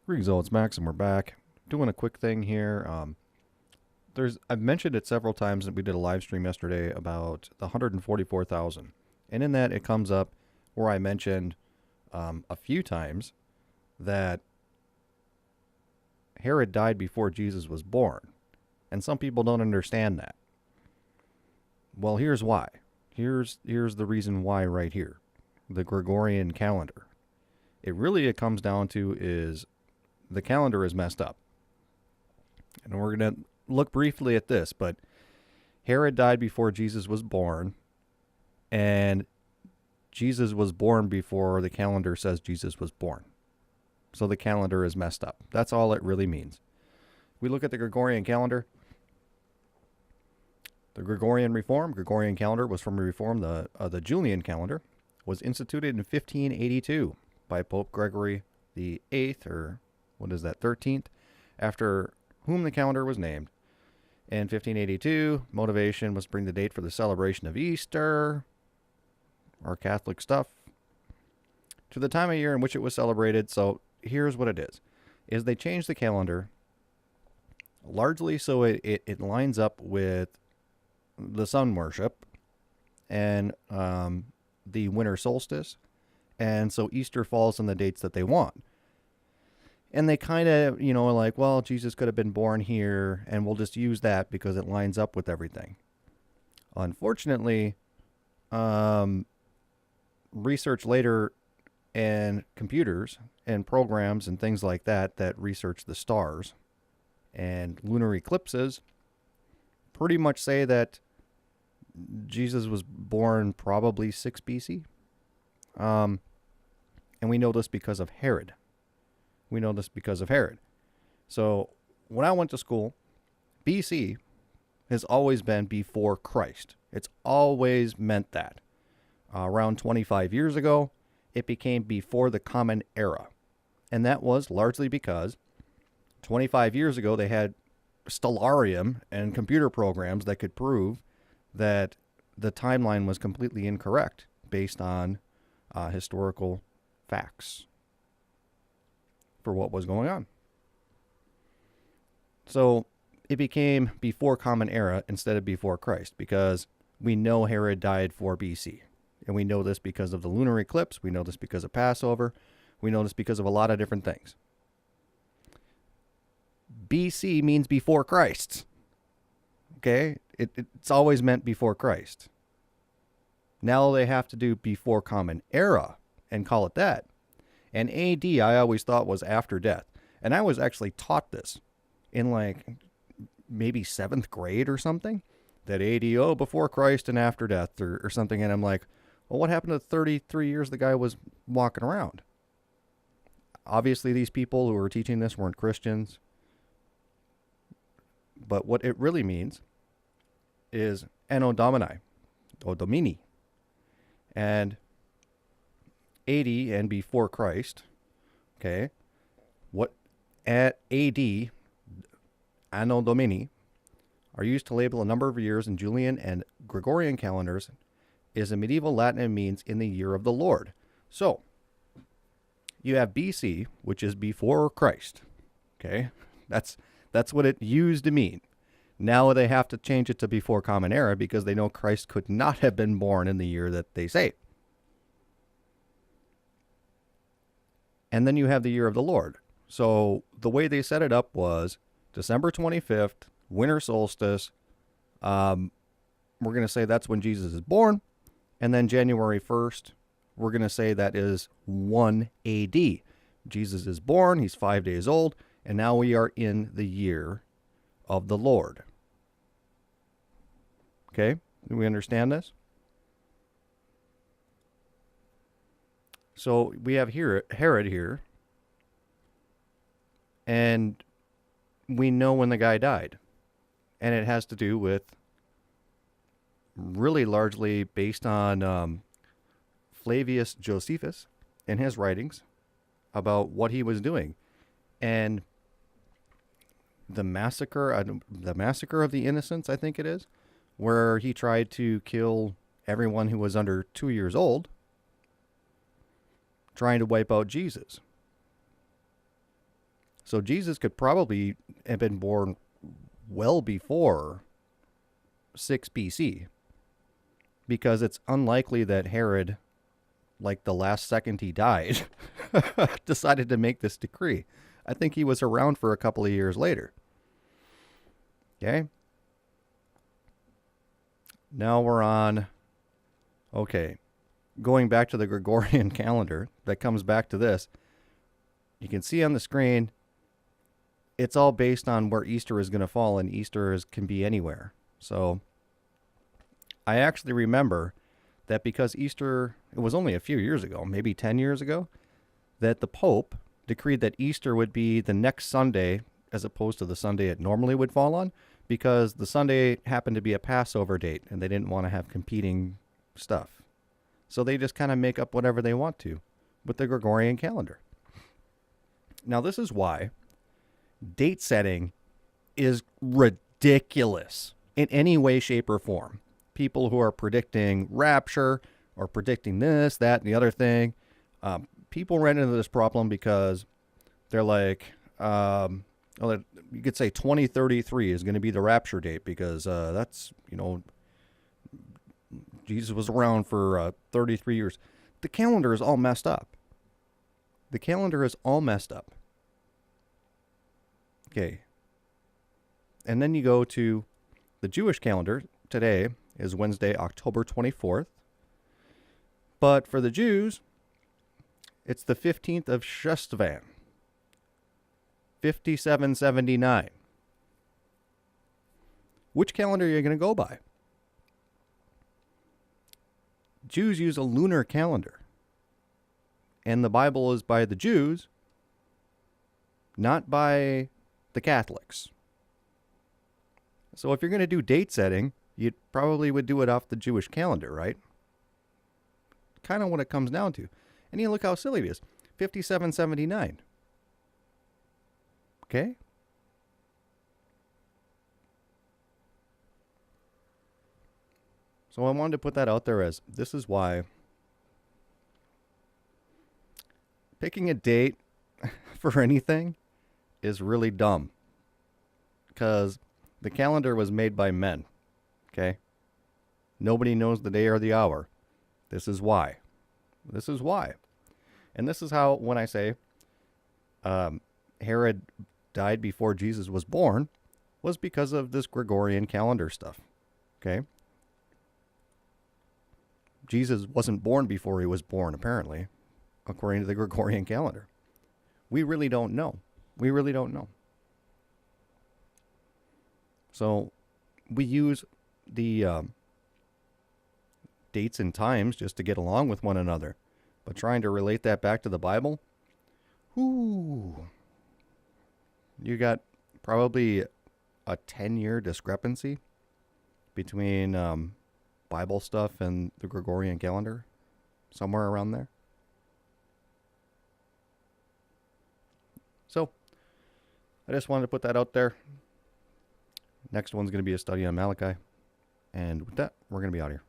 Greetings, all. It's Max, and we're back doing a quick thing here. I've mentioned it several times that we did a live stream yesterday about the 144,000, and in that it comes up where I mentioned a few times that Herod died before Jesus was born, and some people don't understand that. Well, here's why. Here's the reason why right here. The Gregorian calendar. It comes down to is the calendar is messed up. And we're going to look briefly at this, but Herod died before Jesus was born, and Jesus was born before the calendar says Jesus was born. So the calendar is messed up. That's all it really means. We look at the Gregorian calendar. The Gregorian calendar was from a reform. The Julian calendar was instituted in 1582 by Pope Gregory the 8th, or what is that, 13th, after whom the calendar was named. In 1582, motivation was to bring the date for the celebration of Easter, our Catholic stuff, to the time of year in which it was celebrated. So here's what it is they changed the calendar largely so it lines up with the sun worship and the winter solstice, and so Easter falls on the dates that they want. And they kind of, like, well, Jesus could have been born here, and we'll just use that because it lines up with everything. Unfortunately, research later and computers and programs and things like that research the stars and lunar eclipses pretty much say that Jesus was born probably 6 BC. And we know this because of Herod. So when I went to school, BC has always been before Christ. It's always meant that. Around 25 years ago, it became before the Common Era. And that was largely because 25 years ago, they had stellarium and computer programs that could prove that the timeline was completely incorrect based on historical facts for what was going on. So it became before Common Era instead of before Christ, because we know Herod died 4 BC. And we know this because of the lunar eclipse. We know this because of Passover. We know this because of a lot of different things. BC means before Christ. Okay? It's always meant before Christ. Now they have to do before Common Era and call it that. And AD I always thought was after death. And I was actually taught this in maybe 7th grade or something. That AD, before Christ and after death or something. And I'm like, well, what happened to the 33 years the guy was walking around? Obviously, these people who were teaching this weren't Christians. But what it really means is Anno Domini, or Domini. And 80 and before Christ, okay, what at AD, Anno Domini, are used to label a number of years in Julian and Gregorian calendars, is a medieval Latin and means in the year of the Lord. So, you have BC, which is before Christ, okay? That's what it used to mean. Now they have to change it to before Common Era because they know Christ could not have been born in the year that they say. And then you have the year of the Lord. So the way they set it up was December 25th, winter solstice. We're going to say that's when Jesus is born. And then January 1st, we're going to say that is 1 AD. Jesus is born. He's 5 days old. And now we are in the year of the Lord. Okay? Do we understand this? So we have here Herod here, and we know when the guy died. And it has to do with really largely based on Flavius Josephus and his writings about what he was doing. And the massacre of the innocents, I think it is, where he tried to kill everyone who was under 2 years old, trying to wipe out Jesus. So Jesus could probably have been born well before 6 BC, because it's unlikely that Herod, like the last second he died, decided to make this decree. I think he was around for a couple of years later. Okay? Now we're on, okay, going back to the Gregorian calendar, that comes back to this. You can see on the screen, it's all based on where Easter is going to fall, and can be anywhere. So I actually remember that because Easter, it was only a few years ago, maybe 10 years ago, that the Pope decreed that Easter would be the next Sunday as opposed to the Sunday it normally would fall on, because the Sunday happened to be a Passover date and they didn't want to have competing stuff. So they just kind of make up whatever they want to with the Gregorian calendar. Now, this is why date setting is ridiculous in any way, shape, or form. People who are predicting rapture or predicting this, that, and the other thing, people run into this problem because they're like, you could say 2033 is going to be the rapture date because that's, Jesus was around for 33 years. The calendar is all messed up. The calendar is all messed up. Okay. And then you go to the Jewish calendar. Today is Wednesday, October 24th. But for the Jews, it's the 15th of Shesvan, 5779. Which calendar are you going to go by? Jews use a lunar calendar. And the Bible is by the Jews, not by the Catholics. So if you're going to do date setting, you probably would do it off the Jewish calendar, right? Kind of what it comes down to. And you look how silly it is. 5779. Okay? So I wanted to put that out there as this is why picking a date for anything is really dumb. Because the calendar was made by men. Okay? Nobody knows the day or the hour. This is why. This is why. And this is how, when I say Herod died before Jesus was born, was because of this Gregorian calendar stuff. Okay? Jesus wasn't born before he was born, apparently, according to the Gregorian calendar. We really don't know. We really don't know. So we use the dates and times just to get along with one another. But trying to relate that back to the Bible, you got probably a 10-year discrepancy between Bible stuff and the Gregorian calendar, somewhere around there. So I just wanted to put that out there. Next one's going to be a study on Malachi. And with that, we're going to be out here.